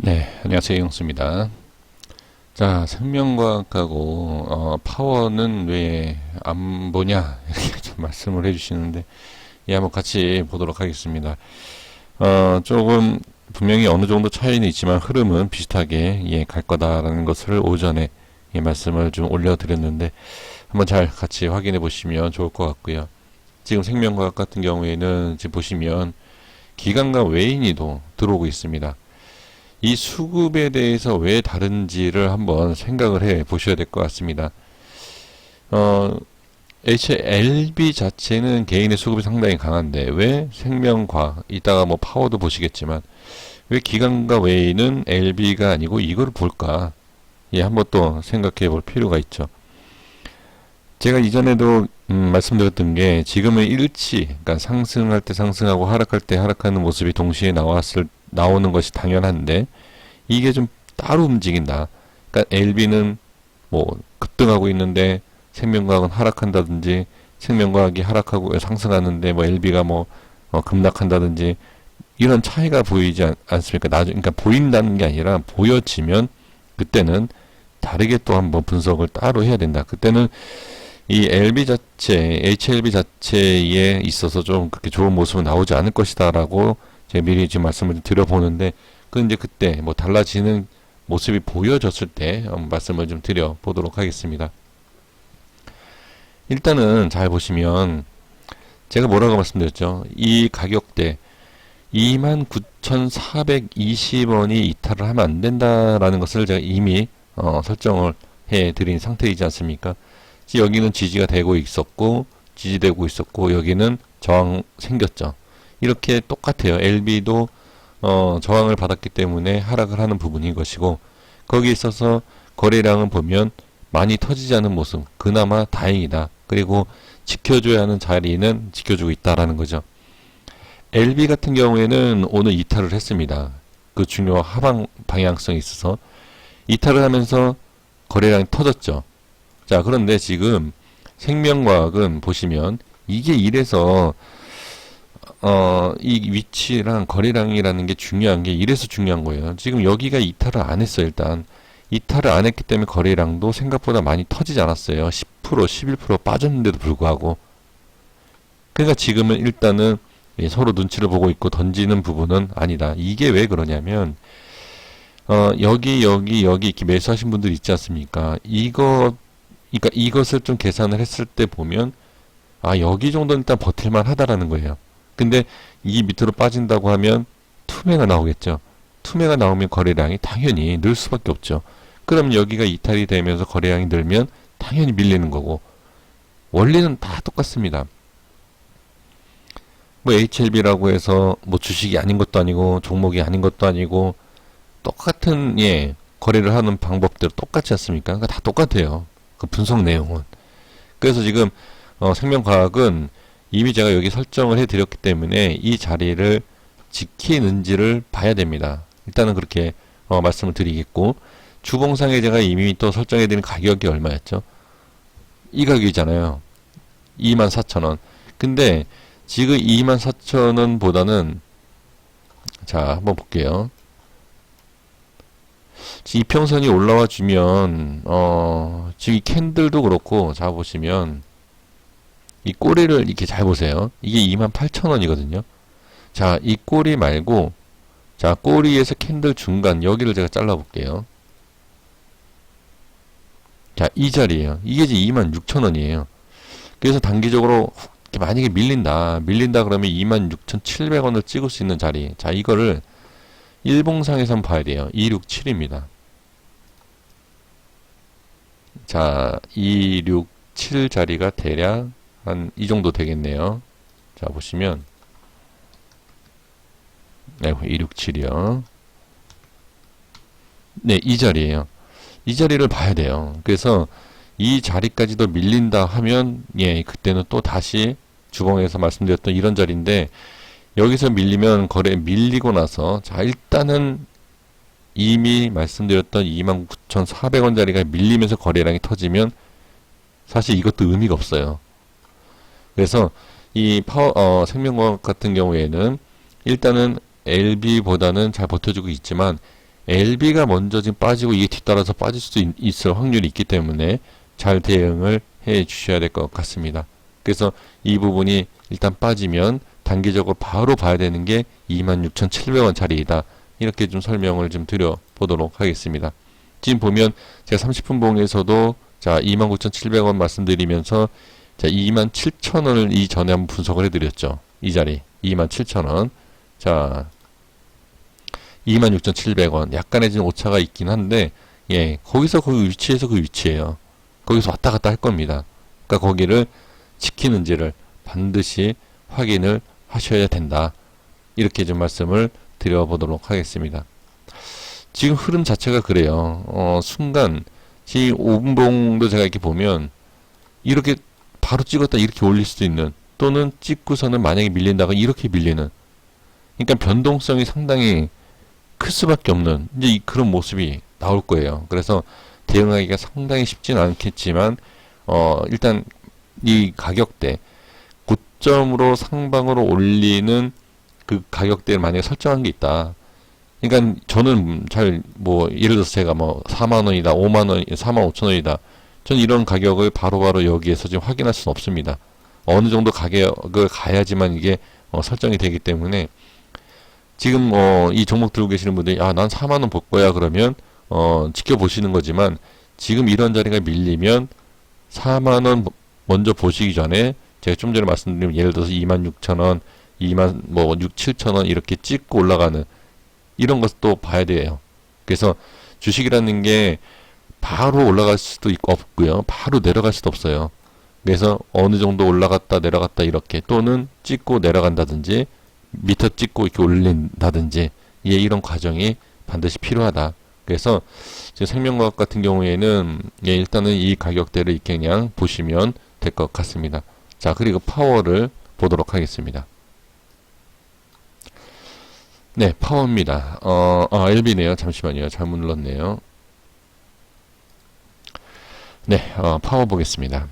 네, 안녕하세요. 영수입니다. 자, 생명과학하고 파워는 왜 안 보냐 이렇게 좀 말씀을 해주시는데, 예, 한번 같이 보도록 하겠습니다. 조금 분명히 어느 정도 차이는 있지만 흐름은 비슷하게 갈 거다라는 것을 오전에 말씀을 좀 올려드렸는데, 한번 잘 같이 확인해 보시면 좋을 것 같고요. 지금 생명과학 같은 경우에는 지금 보시면 기관과 외인이도 들어오고 있습니다. 이 수급에 대해서 왜 다른지를 한번 생각을 해 보셔야 될 것 같습니다. 어, HLB 자체는 개인의 수급이 상당히 강한데, 왜 생명과, 이따가 뭐 파워도 보시겠지만, 왜 기관과 외인은 LB가 아니고 이거를 볼까? 예, 한번 또 생각해 볼 필요가 있죠. 제가 이전에도 말씀드렸던 게, 지금은 일치, 그러니까 상승할 때 상승하고 하락할 때 하락하는 모습이 동시에 나오는 것이 당연한데, 이게 좀 따로 움직인다. 그러니까 LB는 뭐 급등하고 있는데 생명과학은 하락한다든지, 생명과학이 하락하고 상승하는데 뭐 LB가 뭐 급락한다든지, 이런 차이가 보이지 않습니까? 그러니까 보인다는 게 아니라 보여지면 그때는 다르게 또 한번 분석을 따로 해야 된다. 그때는 이 LB 자체, HLB 자체에 있어서 좀 그렇게 좋은 모습은 나오지 않을 것이다라고 제가 미리 지금 말씀을 드려보는데, 그 이제 그때 뭐 달라지는 모습이 보여졌을 때 말씀을 좀 드려보도록 하겠습니다. 일단은 잘 보시면 제가 뭐라고 말씀드렸죠? 이 가격대 29,420원이 이탈을 하면 안 된다라는 것을 제가 이미 설정을 해 드린 상태이지 않습니까? 여기는 지지가 되고 있었고, 지지되고 있었고, 여기는 저항 생겼죠. 이렇게 똑같아요. LB도 저항을 받았기 때문에 하락을 하는 부분인 것이고, 거기에 있어서 거래량은 보면 많이 터지지 않은 모습, 그나마 다행이다. 그리고 지켜줘야 하는 자리는 지켜주고 있다라는 거죠. LB 같은 경우에는 오늘 이탈을 했습니다. 그 중요 하방 방향성에 있어서 이탈을 하면서 거래량이 터졌죠. 자, 그런데 지금 생명과학은 보시면 이게 이래서 이 위치랑 거래량이라는 게 중요한 게 이래서 중요한 거예요. 지금 여기가 이탈을 안 했어요. 일단 이탈을 안 했기 때문에 거래량도 생각보다 많이 터지지 않았어요. 10%, 11% 빠졌는데도 불구하고. 그러니까 지금은 일단은 서로 눈치를 보고 있고 던지는 부분은 아니다. 이게 왜 그러냐면 여기 이렇게 매수하신 분들 있지 않습니까? 그러니까 이것을 좀 계산을 했을 때 보면, 아, 여기 정도는 일단 버틸만 하다라는 거예요. 근데 이 밑으로 빠진다고 하면 투매가 나오겠죠. 투매가 나오면 거래량이 당연히 늘 수밖에 없죠. 그럼 여기가 이탈이 되면서 거래량이 늘면 당연히 밀리는 거고, 원리는 다 똑같습니다. 뭐 HLB라고 해서 뭐 주식이 아닌 것도 아니고 종목이 아닌 것도 아니고, 똑같은 거래를 하는 방법대로 똑같지 않습니까? 그러니까 다 똑같아요. 그 분석 내용은. 그래서 지금 생명과학은 이미 제가 여기 설정을 해드렸기 때문에 이 자리를 지키는지를 봐야 됩니다. 일단은 그렇게 말씀을 드리겠고, 주봉상에 제가 이미 또 설정해드린 가격이 얼마였죠? 이 가격이잖아요. 24,000원. 근데 지금 24,000원 보다는, 자, 한번 볼게요. 이평선이 올라와 주면 지금 이 캔들도 그렇고, 자 보시면 이 꼬리를 이렇게 잘 보세요. 이게 28,000원이거든요. 자, 이 꼬리 말고, 자, 꼬리에서 캔들 중간 여기를 제가 잘라 볼게요. 자, 이 자리에요. 이게 이제 26,000원이에요. 그래서 단기적으로 만약에 밀린다 그러면 26,700원을 찍을 수 있는 자리. 자, 이거를 일봉상에서 한번 봐야 돼요. 267입니다. 자, 267 자리가 대략 한 이 정도 되겠네요. 자, 보시면, 네, 267이요. 네, 이 자리에요. 이 자리를 봐야 돼요. 그래서 이 자리까지도 밀린다 하면, 그때는 또 다시 주봉에서 말씀드렸던 이런 자리인데, 여기서 밀리면 거래 밀리고 나서, 자, 일단은 이미 말씀드렸던 29,400원짜리가 밀리면서 거래량이 터지면 사실 이것도 의미가 없어요. 그래서 이 생명과학 같은 경우에는 일단은 LB보다는 잘 버텨주고 있지만 LB가 먼저 지금 빠지고 이게 뒤따라서 빠질 수도 있을 확률이 있기 때문에 잘 대응을 해 주셔야 될 것 같습니다. 그래서 이 부분이 일단 빠지면 단기적으로 바로 봐야 되는 게 26,700원짜리이다. 이렇게 좀 설명을 좀 드려보도록 하겠습니다. 지금 보면 제가 30분 봉에서도 자 29,700원 말씀드리면서 자 27,000원을 이전에 한번 분석을 해드렸죠. 이 자리 27,000원. 자 26,700원 약간의 좀 오차가 있긴 한데 예 거기서 그 위치에서 그 위치예요. 거기서 왔다 갔다 할 겁니다. 그러니까 거기를 지키는지를 반드시 확인을 하셔야 된다. 이렇게 좀 말씀을 드려보도록 하겠습니다. 지금 흐름 자체가 그래요. 순간 지금 5분봉도 제가 이렇게 보면 이렇게 바로 찍었다 이렇게 올릴 수도 있는 또는 찍고서는 만약에 밀린다가 이렇게 밀리는 그러니까 변동성이 상당히 클 수밖에 없는 이제 그런 모습이 나올 거예요. 그래서 대응하기가 상당히 쉽지는 않겠지만 일단 이 가격대 고점으로 상방으로 올리는 그 가격대를 만약에 설정한 게 있다. 그러니까 저는 잘 뭐 예를 들어서 제가 뭐 4만 원이다, 5만 원, 4만 5천 원이다. 저는 이런 가격을 바로바로 여기에서 지금 확인할 수는 없습니다. 어느 정도 가격을 가야지만 이게 설정이 되기 때문에 지금 이 종목 들고 계시는 분들이 난 4만 원 볼 거야 그러면 지켜보시는 거지만 지금 이런 자리가 밀리면 4만 원 먼저 보시기 전에 제가 좀 전에 말씀드린 예를 들어서 26,000원, 2만 뭐 6, 7,000원 이렇게 찍고 올라가는 이런 것도 봐야 돼요. 그래서 주식이라는 게 바로 올라갈 수도 있고 없고요. 바로 내려갈 수도 없어요. 그래서 어느 정도 올라갔다 내려갔다 이렇게 또는 찍고 내려간다든지 밑에 찍고 이렇게 올린다든지 예, 이런 과정이 반드시 필요하다. 그래서 지금 생명과학 같은 경우에는 예, 일단은 이 가격대를 이렇게 그냥 보시면 될 것 같습니다. 자, 그리고 파워를 보도록 하겠습니다. 네, 파워입니다. LB네요. 잠시만요. 잘못 눌렀네요. 네, 파워 보겠습니다.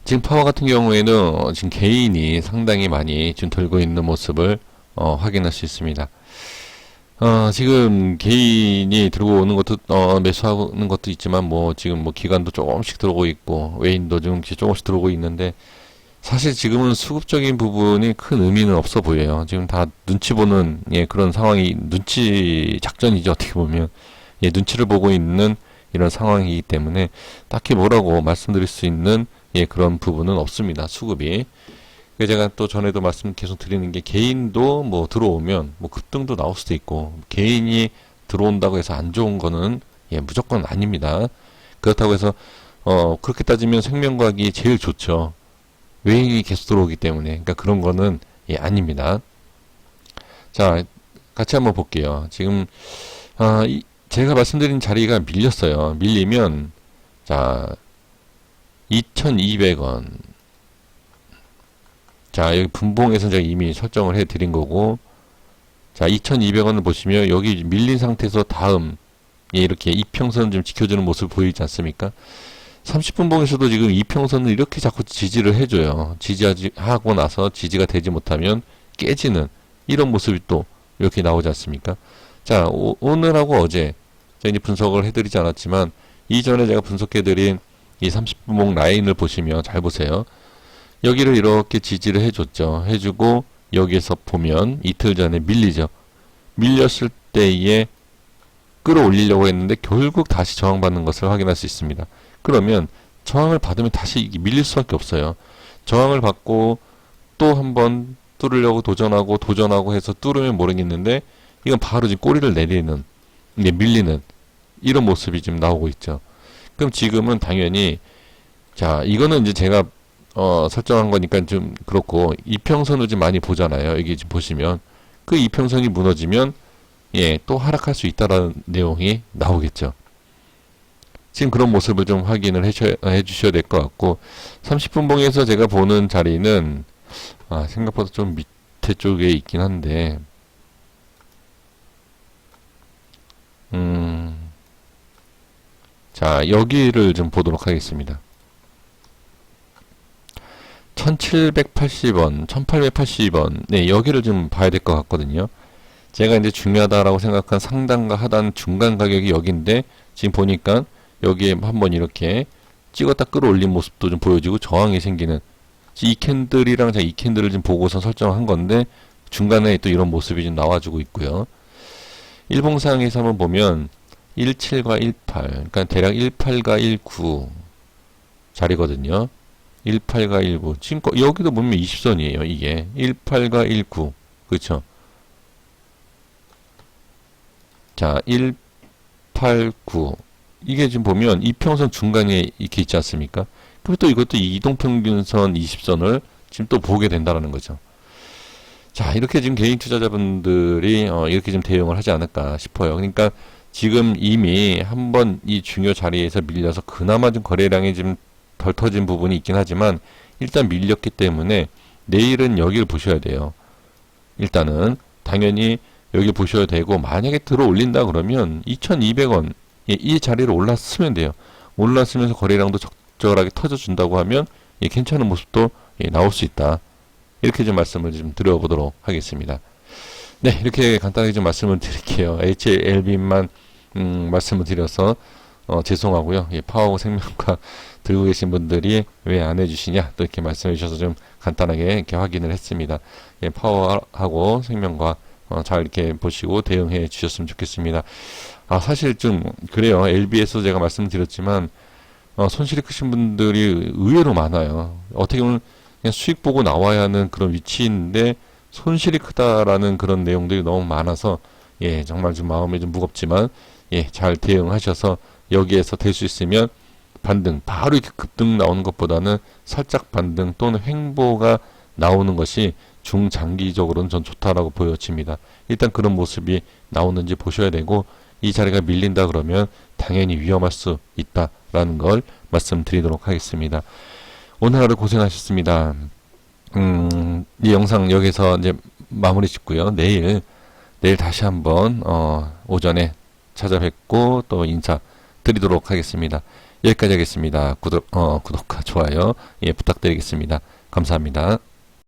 지금 파워 같은 경우에는 지금 개인이 상당히 많이 지금 들고 있는 모습을 확인할 수 있습니다. 지금 개인이 들고 오는 것도 매수하는 것도 있지만 뭐 지금 뭐 기관도 조금씩 들어오고 있고 외인도 좀 조금씩 들어오고 있는데 사실 지금은 수급적인 부분이 큰 의미는 없어 보여요. 지금 다 눈치 보는 예, 그런 상황이 눈치 작전이죠. 어떻게 보면 예, 눈치를 보고 있는 이런 상황이기 때문에 딱히 뭐라고 말씀드릴 수 있는 예, 그런 부분은 없습니다. 수급이. 제가 또 전에도 말씀 계속 드리는 게 개인도 뭐 들어오면 뭐 급등도 나올 수도 있고 개인이 들어온다고 해서 안 좋은 거는 예, 무조건 아닙니다. 그렇다고 해서 그렇게 따지면 생명과학이 제일 좋죠. 외인이 계속 들어오기 때문에 그러니까 그런 거는 예, 아닙니다. 자, 같이 한번 볼게요. 지금 제가 말씀드린 자리가 밀렸어요. 밀리면 자 2,200원. 자, 여기 분봉에서 제가 이미 설정을 해 드린 거고, 자, 2,200원을 보시면 여기 밀린 상태에서 다음, 예, 이렇게 이평선 좀 지켜주는 모습 보이지 않습니까? 30분 봉에서도 지금 이평선을 이렇게 자꾸 지지를 해줘요. 지지하고 나서 지지가 되지 못하면 깨지는 이런 모습이 또 이렇게 나오지 않습니까? 자, 오늘하고 어제 제가 이제 분석을 해드리지 않았지만, 이전에 제가 분석해드린 이 30분 봉 라인을 보시면 잘 보세요. 여기를 이렇게 지지를 해줬죠. 해주고 여기에서 보면 이틀 전에 밀리죠. 밀렸을 때에 끌어올리려고 했는데 결국 다시 저항받는 것을 확인할 수 있습니다. 그러면 저항을 받으면 다시 밀릴 수밖에 없어요. 저항을 받고 또 한번 뚫으려고 도전하고 해서 뚫으면 모르겠는데 이건 바로 지금 꼬리를 내리는 밀리는 이런 모습이 지금 나오고 있죠. 그럼 지금은 당연히 자 이거는 이제 제가 설정한 거니까 좀 그렇고 이평선을 좀 많이 보잖아요. 여기 지금 보시면 그 이평선이 무너지면 예, 또 하락할 수 있다라는 내용이 나오겠죠. 지금 그런 모습을 좀 확인을 해 주셔야 될 것 같고 30분 봉에서 제가 보는 자리는 생각보다 좀 밑에 쪽에 있긴 한데 자 여기를 좀 보도록 하겠습니다. 1780원, 1880원, 네, 여기를 좀 봐야 될 것 같거든요. 제가 이제 중요하다라고 생각한 상단과 하단 중간 가격이 여기인데 지금 보니까 여기에 한번 이렇게 찍었다 끌어올린 모습도 좀 보여지고 저항이 생기는 이 캔들이랑 제가 이 캔들을 좀 보고서 설정한 건데 중간에 또 이런 모습이 좀 나와주고 있고요. 일봉상에서 한번 보면 17과 18 그러니까 대략 18과 19 자리거든요. 18과 19 지금 여기도 보면 20선이에요. 이게 18과 19 그렇죠. 자 1, 8, 9 이게 지금 보면 이평선 중간에 이렇게 있지 않습니까? 그럼 또 이것도 이동평균선 20선을 지금 또 보게 된다는 거죠. 자, 이렇게 지금 개인 투자자분들이 이렇게 좀 대응을 하지 않을까 싶어요. 그러니까 지금 이미 한번 이 중요 자리에서 밀려서 그나마 좀 거래량이 좀 덜 터진 부분이 있긴 하지만 일단 밀렸기 때문에 내일은 여기를 보셔야 돼요. 일단은 당연히 여기 보셔야 되고 만약에 들어 올린다 그러면 2200원 이 자리를 올랐으면 돼요. 올랐으면서 거래량도 적절하게 터져준다고 하면 괜찮은 모습도 나올 수 있다. 이렇게 좀 말씀을 좀 드려보도록 하겠습니다. 네, 이렇게 간단하게 좀 말씀을 드릴게요. HLB만 말씀을 드려서 죄송하고요. 파워 생명과 들고 계신 분들이 왜 안 해주시냐 또 이렇게 말씀해 주셔서 좀 간단하게 이렇게 확인을 했습니다. 파워하고 생명과 잘 이렇게 보시고 대응해 주셨으면 좋겠습니다. 사실 좀 그래요. LB에서 제가 말씀드렸지만 손실이 크신 분들이 의외로 많아요. 어떻게 보면 그냥 수익 보고 나와야 하는 그런 위치인데 손실이 크다라는 그런 내용들이 너무 많아서 정말 좀 마음이 좀 무겁지만 잘 대응하셔서 여기에서 될 수 있으면 반등 바로 이렇게 급등 나오는 것보다는 살짝 반등 또는 횡보가 나오는 것이 중장기적으로는 전 좋다라고 보여집니다. 일단 그런 모습이 나오는지 보셔야 되고 이 자리가 밀린다 그러면 당연히 위험할 수 있다라는 걸 말씀드리도록 하겠습니다. 오늘 하루 고생하셨습니다. 이 영상 여기서 이제 마무리 짓고요. 내일 다시 한번 오전에 찾아뵙고 또 인사 드리도록 하겠습니다. 여기까지 하겠습니다. 구독과 좋아요 부탁드리겠습니다. 감사합니다.